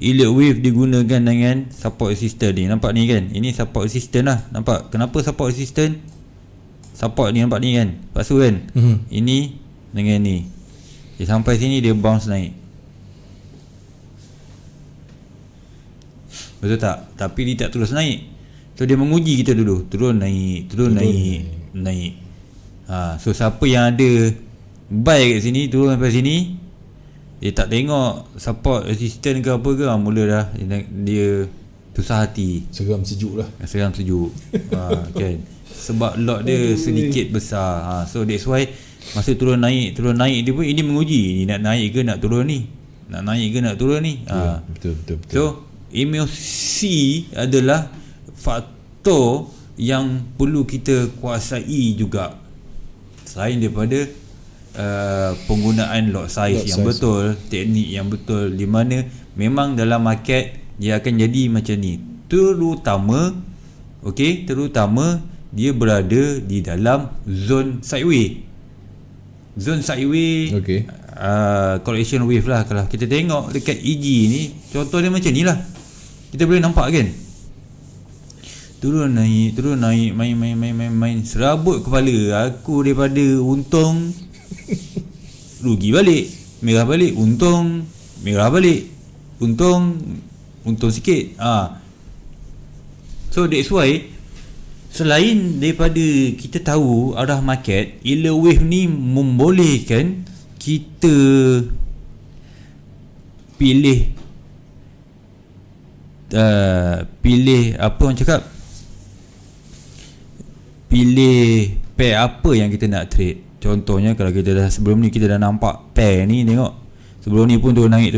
elite wave digunakan dengan support resistance ni. Nampak ni kan? Ini support resistance lah. Nampak? Kenapa support resistance? Support ni nampak ni kan? Pasu kan? Ini dengan ni. Dia sampai sini dia bounce naik. Betul tak? Tapi dia tak terus naik. So dia menguji kita dulu. Turun naik. So siapa yang ada buy kat sini, turun sampai sini, dia tak tengok support resistance ke apa ke, mula dah dia susah hati.
Seram sejuk.
Kan. Sebab lot dia sedikit besar. So that's why masa turun naik dia pun ini menguji, ni nak naik ke nak turun ni.
Betul.
So emosi adalah faktor yang perlu kita kuasai juga, selain daripada penggunaan lot size yang betul, teknik yang betul, di mana memang dalam market dia akan jadi macam ni. Terutama dia berada di dalam zone sideways. Correction wave lah. Kalau kita tengok dekat EG ni, contoh dia macam ni lah, kita boleh nampak kan, turun naik main serabut kepala aku. Daripada untung rugi balik, merah balik, untung merah balik, untung sikit. So that's why, selain daripada kita tahu arah market, elite wave ni membolehkan kita pilih apa orang cakap, pilih pair apa yang kita nak trade. Contohnya kalau kita dah sebelum ni kita dah nampak pair ni, tengok sebelum ni pun turun naik.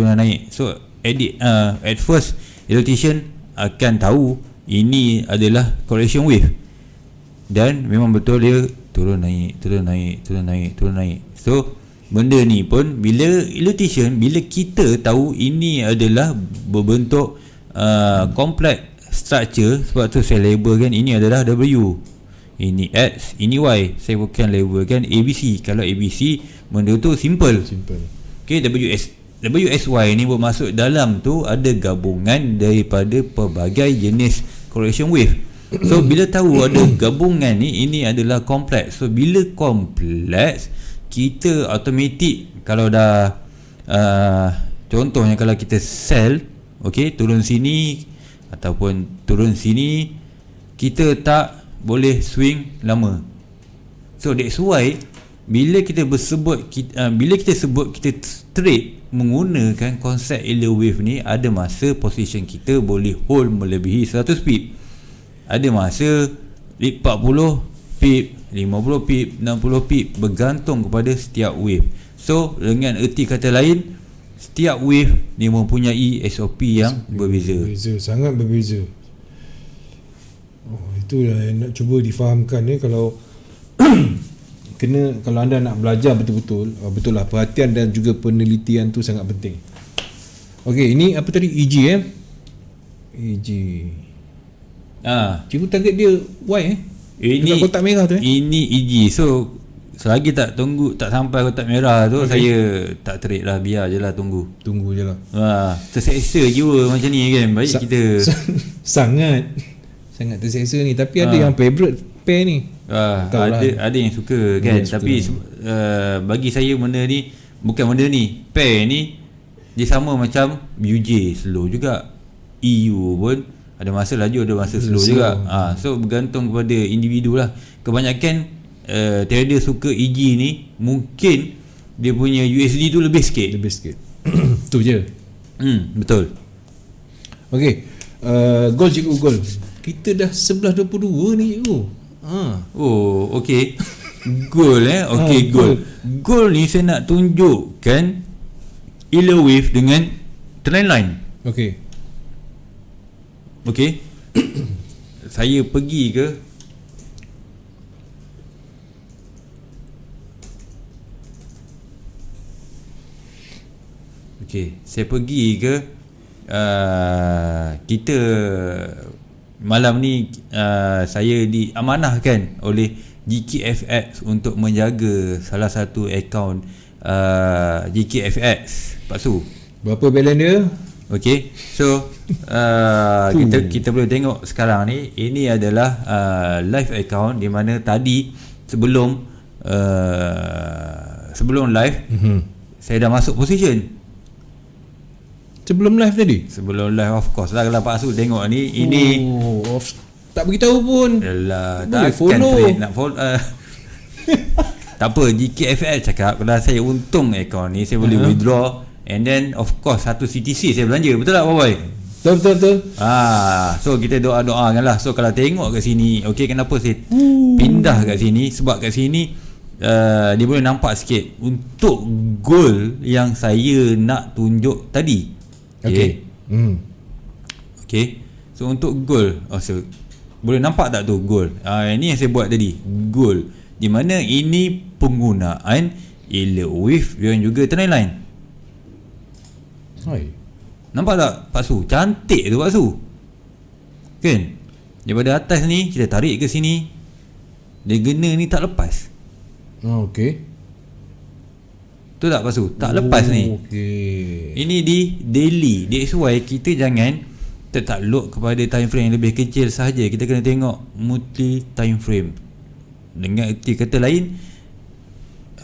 So at first electrician akan tahu ini adalah correction wave, dan memang betul dia turun naik. So benda ni pun bila kita tahu ini adalah berbentuk complex structure, sebab tu saya labelkan ini adalah W, ini X, ini Y. Saya bukan labelkan ABC. Kalau ABC benda tu simple. Okay, WSY ni bermaksud dalam tu ada gabungan daripada pelbagai jenis correlation wave. So bila tahu ada gabungan ni, ini adalah kompleks. So bila kompleks, kita automatik kalau dah contohnya kalau kita sell, okey, turun sini ataupun turun sini, kita tak boleh swing lama. So that's why bila kita sebut kita trade menggunakan konsep Elliott wave ni, ada masa position kita boleh hold melebihi 100 pip, ada masa 40 pip, 50 pip, 60 pip, bergantung kepada setiap wave. So dengan erti kata lain, setiap wave dia mempunyai SOP yang berbeza.
Sangat berbeza. Itulah yang nak cuba difahamkan ni. Kalau kalau anda nak belajar betul-betul, betul lah, perhatian dan juga penelitian tu sangat penting. Okey, ini apa tadi? EG EG. Cikgu target dia Y
Ini
kotak merah tu
Ini EG. So selagi tak sampai kotak merah tu, saya tak trade lah, biar je lah, tunggu je lah. Terseksa jiwa macam ni kan. Baik kita
sangat terseksa ni. Tapi ada yang favourite pair ni.
Ada yang suka kan. Tapi bagi saya pair ni dia sama macam UJ, slow juga. EU pun ada masa laju, ada masa slow juga. So bergantung kepada individu lah. Kebanyakan trader suka EG ni, mungkin dia punya USD tu lebih sikit. Tu je. Betul.
Okey, gold cikgu, gold. Kita dah 11.22 ni cikgu.
Oh, okey. Gold okey, gold. Gold ni saya nak tunjukkan Elliott wave dengan trend line. Okey. Saya pergi ke saya pergi ke kita malam ni saya diamanahkan oleh GKFX untuk menjaga salah satu akaun GKFX, Pak Su.
Berapa balance dia?
Okey. So kita boleh tengok sekarang ni, ini adalah live account, di mana tadi sebelum live saya dah masuk position.
Sebelum live tadi?
Sebelum live, of course lah. Kalau Pak Su tengok ni, ini
tak beritahu pun.
Yalah,
boleh
takkan
follow.
trade nak follow. Tak apa, GKFL cakap kalau saya untung akaun ni, saya boleh withdraw, and then of course satu CTC saya belanja. Betul tak, Boy?
Betul.
So kita doa-doakan lah. So kalau tengok kat sini, okey, kenapa saya pindah kat sini? Sebab kat sini dia boleh nampak sikit untuk goal yang saya nak tunjuk tadi. Okey. So untuk goal, so boleh nampak tak tu goal? Ini yang saya buat tadi, goal, di mana ini penggunaan Elliott wave dan juga trend line. Nampak tak Pak Su? Cantik tu Pak Su, kan? Daripada atas ni kita tarik ke sini, dia gena ni tak lepas.
Okey.
Tu tak Pak Su? Tak lepas ni. Ini di daily. That's why kita jangan tertakluk kepada time frame yang lebih kecil sahaja. Kita kena tengok multi time frame. Dengan erti kata lain,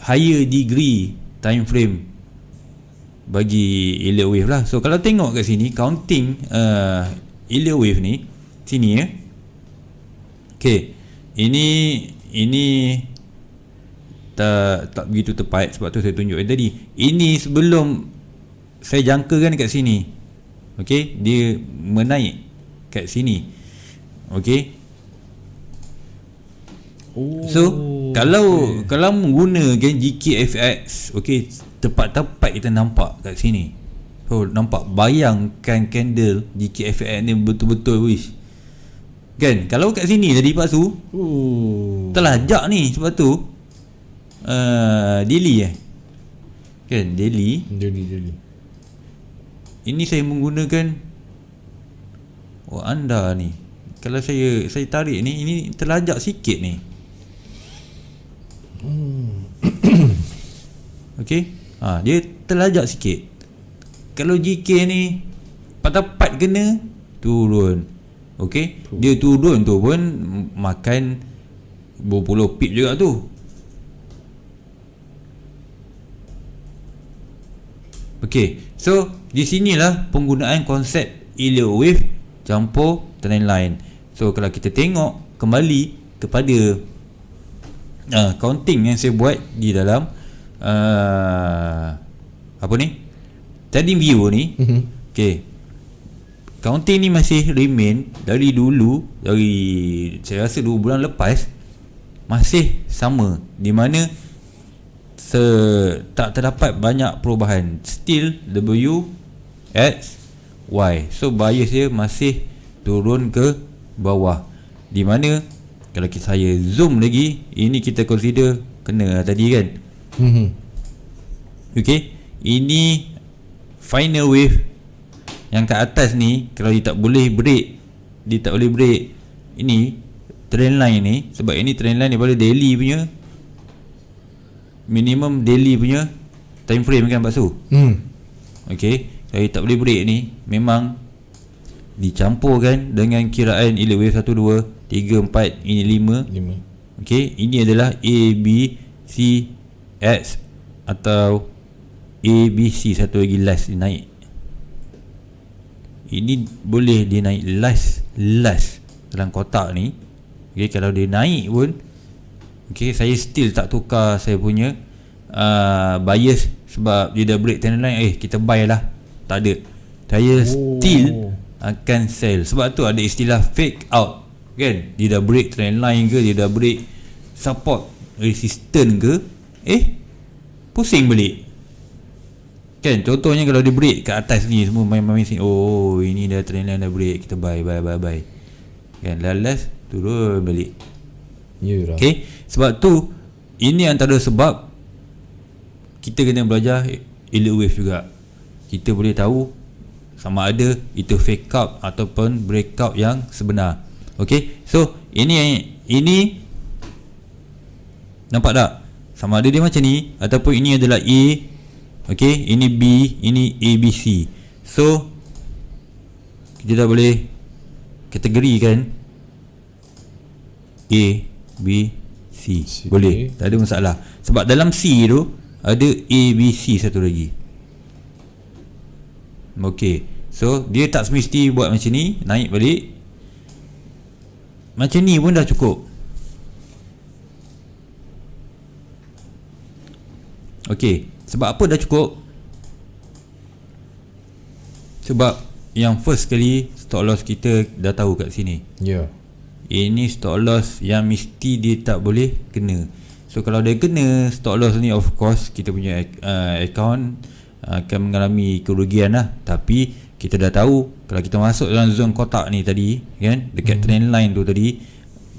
higher degree time frame bagi Elliott wave lah. So kalau tengok kat sini, counting Elliott wave ni sini okey, ini tak begitu tepat, sebab tu saya tunjuk tadi. Ini sebelum saya jangkakan kat sini, okey, dia menaik kat sini, okey. So kalau menggunakan GKFX, okey, tepat-tepat kita nampak kat sini. So nampak, bayangkan candle GKFX ni betul-betul wish, kan? Kalau kat sini tadi Pak Su terlajak ni, sebab tu daily kan, daily. Ini saya menggunakan anda ni. Kalau saya tarik ni, ini terlajak sikit ni. Okey, dia terlajak sikit. kalau GK ni pat-pat kena turun. Okey, dia turun tu pun makan berpuluh pip juga tu. Okey, so di sinilah penggunaan konsep Elliott wave campur trendline. So kalau kita tengok kembali kepada counting yang saya buat di dalam apa ni, trading view ni. Okey, counting ni masih remain dari dulu, dari saya rasa 2 bulan lepas masih sama, di mana tak terdapat banyak perubahan. Still W X Y. So bias dia masih turun ke bawah, di mana kalau saya zoom lagi, ini kita consider kena tadi kan. Okay, ini final wave yang kat atas ni. Kalau dia tak boleh break, ini trend line ni, sebab ini trend line daripada daily punya, minimum daily punya time frame kan Pak Su. Okay, kalau dia tak boleh break ni, memang dicampurkan dengan kiraan Elliott wave 1, 2, 3, 4, ini 5. Okay, ini adalah A, B, C, X atau A, B, C, satu lagi last dia naik. Ini boleh dia naik last dalam kotak ni. Okay, kalau dia naik pun, okay, saya still tak tukar saya punya bias, sebab dia dah break trend line, kita buy lah. Tak ada. Saya still akan sell. Sebab tu ada istilah fake out kan. Dia dah break trend line ke, dia dah break support resistance ke, pusing balik kan. Contohnya kalau dia break kat atas ni, semua main-main sini, ini dah trend line dah break, kita buy kan. Last turun balik. Okay, sebab tu ini antara sebab kita kena belajar Elliott wave juga. Kita boleh tahu sama ada itu fake out ataupun breakout yang sebenar. Okay, so ini nampak tak? Sama ada dia macam ni ataupun ini adalah A. Okay, ini B, ini A, B, C. So kita dah boleh kategorikan A, B, C. Boleh, tak ada masalah. Sebab dalam C tu ada A, B, C satu lagi. Okay, so dia tak semesti buat macam ni, naik balik. Macam ni pun dah cukup. Okay, sebab apa dah cukup? Sebab yang first kali stop loss kita dah tahu kat sini. Ini stop loss yang mesti dia tak boleh kena. So kalau dia kena stop loss ni, of course kita punya account akan mengalami kerugian lah. Tapi kita dah tahu kalau kita masuk dalam zone kotak ni tadi kan, dekat trend line tu tadi,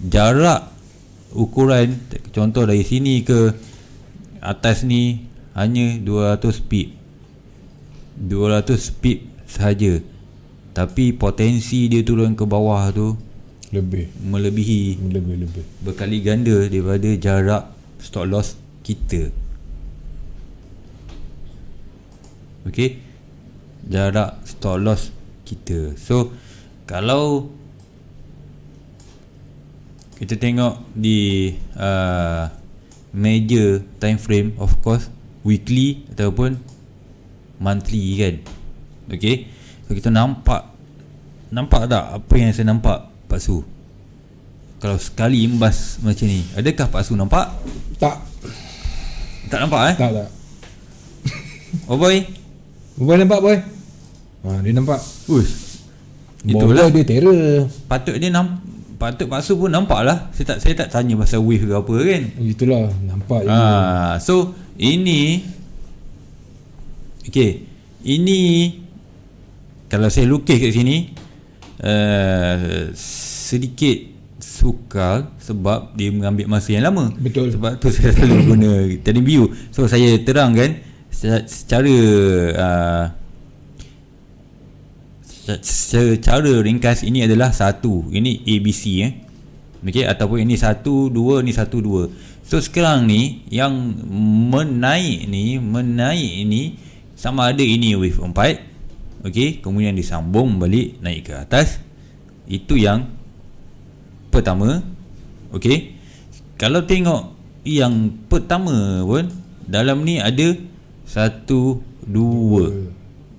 jarak ukuran contoh dari sini ke atas ni hanya 200 pip sahaja, tapi potensi dia turun ke bawah tu melebihi berkali ganda daripada jarak stop loss kita. Okay, jarak stop loss kita. So kalau kita tengok di major time frame, of course weekly ataupun monthly kan. Okay, so kita nampak tak apa yang saya nampak Pak Su? Kalau sekali imbas macam ni, adakah Pak Su nampak? Tak nampak
Tak.
Oh boy
nampak boy. Dia nampak.
Itulah
dia terror.
Patut Pak Su pun nampak lah. Saya tak tanya pasal wave ke apa kan.
Itulah nampak.
So ini okay, ini kalau saya lukis kat sini sedikit sukar sebab dia mengambil masa yang lama.
Betul.
Sebab tu saya selalu guna trading view. So saya terangkan secara ringkas, ini adalah satu, ini ABC okay, ataupun ini 1, 2, ni 1, 2. So sekarang ni yang menaik ni sama ada ini wave 4 Okey, kemudian disambung balik naik ke atas. Itu yang pertama. Okey. Kalau tengok yang pertama pun dalam ni ada 1, 2.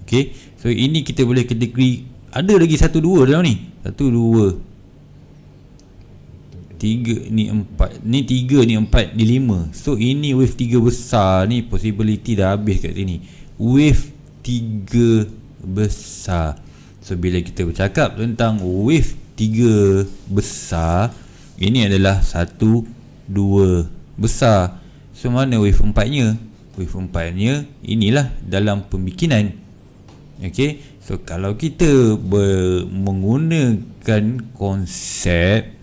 Okey. So ini kita boleh kategori, ada lagi 1, 2 dalam ni. 1, 2, 3, ni 4, ni 3, ni 4, ni 5. So ini wave 3 besar ni, possibility dah habis kat sini. Wave 3 besar. So bila kita bercakap tentang wave 3 besar, ini adalah 1, 2 besar. So mana wave 4-nya? Wave 4-nya inilah dalam pembikinan. Okey. So kalau kita menggunakan konsep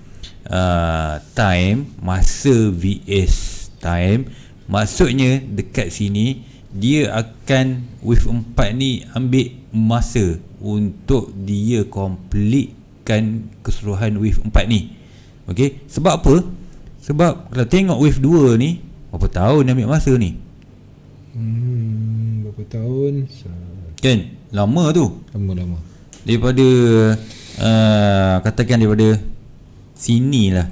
time, masa vs time, maksudnya dekat sini dia akan wave 4 ni ambil masa untuk dia completekan keseluruhan wave 4 ni. Okey, sebab apa? Sebab kalau tengok wave 2 ni, berapa tahun dia ambil masa ni?
Berapa tahun?
Kan? Lama tu.
Lama.
Daripada katakan daripada sini lah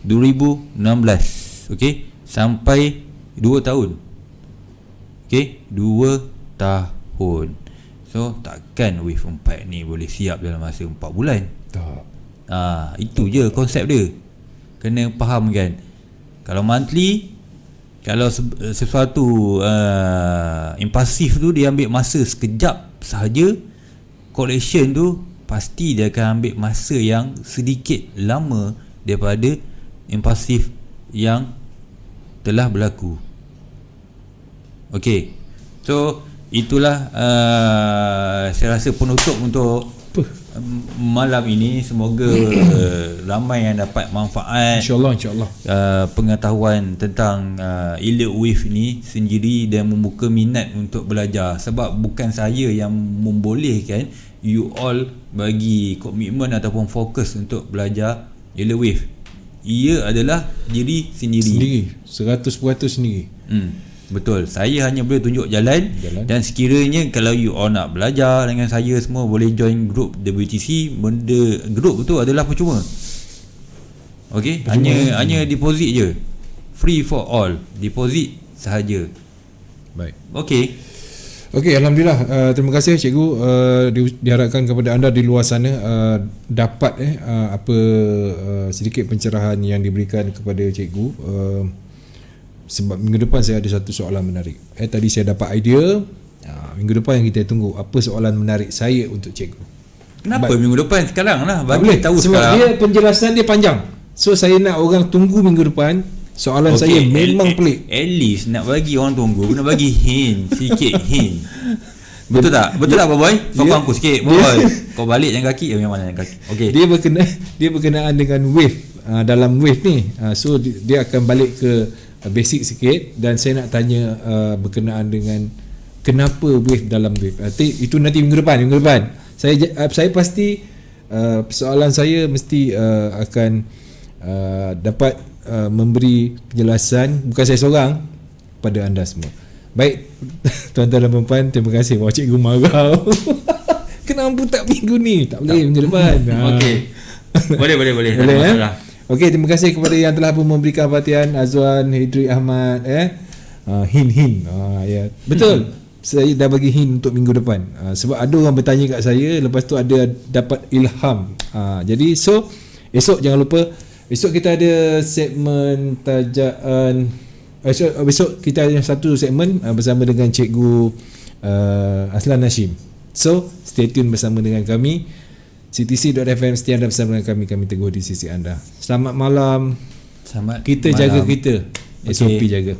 2016, okey, sampai 2 tahun. Okey, 2 tahun. So takkan wave 4 ni boleh siap dalam masa 4 bulan.
Tak.
Itu je konsep dia. Kena faham kan. Kalau monthly, kalau sesuatu impulsif tu dia ambil masa sekejap sahaja, collection tu pasti dia akan ambil masa yang sedikit lama daripada impulsif yang telah berlaku. Okey. So itulah saya rasa penutup untuk malam ini. Semoga ramai yang dapat manfaat,
InsyaAllah
pengetahuan tentang elite wave ni sendiri dan membuka minat untuk belajar. Sebab bukan saya yang membolehkan you all bagi komitmen ataupun fokus untuk belajar elite wave. Ia adalah diri sendiri
100% sendiri.
Betul. Saya hanya boleh tunjuk jalan. Dan sekiranya kalau you all nak belajar dengan saya semua, boleh join group WTC. Benda group tu adalah percuma. Okey, hanya deposit je. Free for all. Deposit sahaja.
Baik. Okey, alhamdulillah. Terima kasih cikgu. Diharapkan kepada anda di luar sana dapat apa sedikit pencerahan yang diberikan kepada cikgu. Sebab minggu depan saya ada satu soalan menarik. Tadi saya dapat idea. Minggu depan yang kita tunggu, apa soalan menarik saya untuk cikgu.
Kenapa minggu depan? Sekarang lah bagi tahu
sebab
sekarang.
Dia penjelasan dia panjang. So saya nak orang tunggu minggu depan. Soalan saya memang pelik.
At least nak bagi orang tunggu, kena bagi hint, sikit hint. Betul tak? Betul tak boy? Sokong aku sikit boy. Kau balik yang kaki, yang mana yang kaki. Okey.
Dia berkenaan dengan wave, dalam wave ni. So dia akan balik ke basic sikit, dan saya nak tanya berkenaan dengan kenapa wave dalam wave. Itu nanti minggu depan. Saya pasti soalan saya mesti akan dapat memberi penjelasan, bukan saya seorang, pada anda semua. Baik tuan-tuan dan puan-puan, terima kasih. Wah, cikgu marah. Kenapa tak minggu ni? Tak boleh minggu depan.
Okey. Boleh. Tak ada masalah.
Okey, terima kasih kepada yang telah pun memberikan perhatian. Azwan, Hidri Ahmad, hint. Ya. Betul. Saya dah bagi hint untuk minggu depan. Sebab ada orang bertanya kat saya, lepas tu ada dapat ilham. Jadi so esok jangan lupa, esok kita ada segmen tajaan. Besok kita ada satu segmen bersama dengan cikgu Aslan Hashim. So stay tune bersama dengan kami. CTC.fm, setia anda bersama dengan kami teguh di sisi anda. Selamat malam.
Selamat
kita
malam.
Jaga kita. SOP jaga.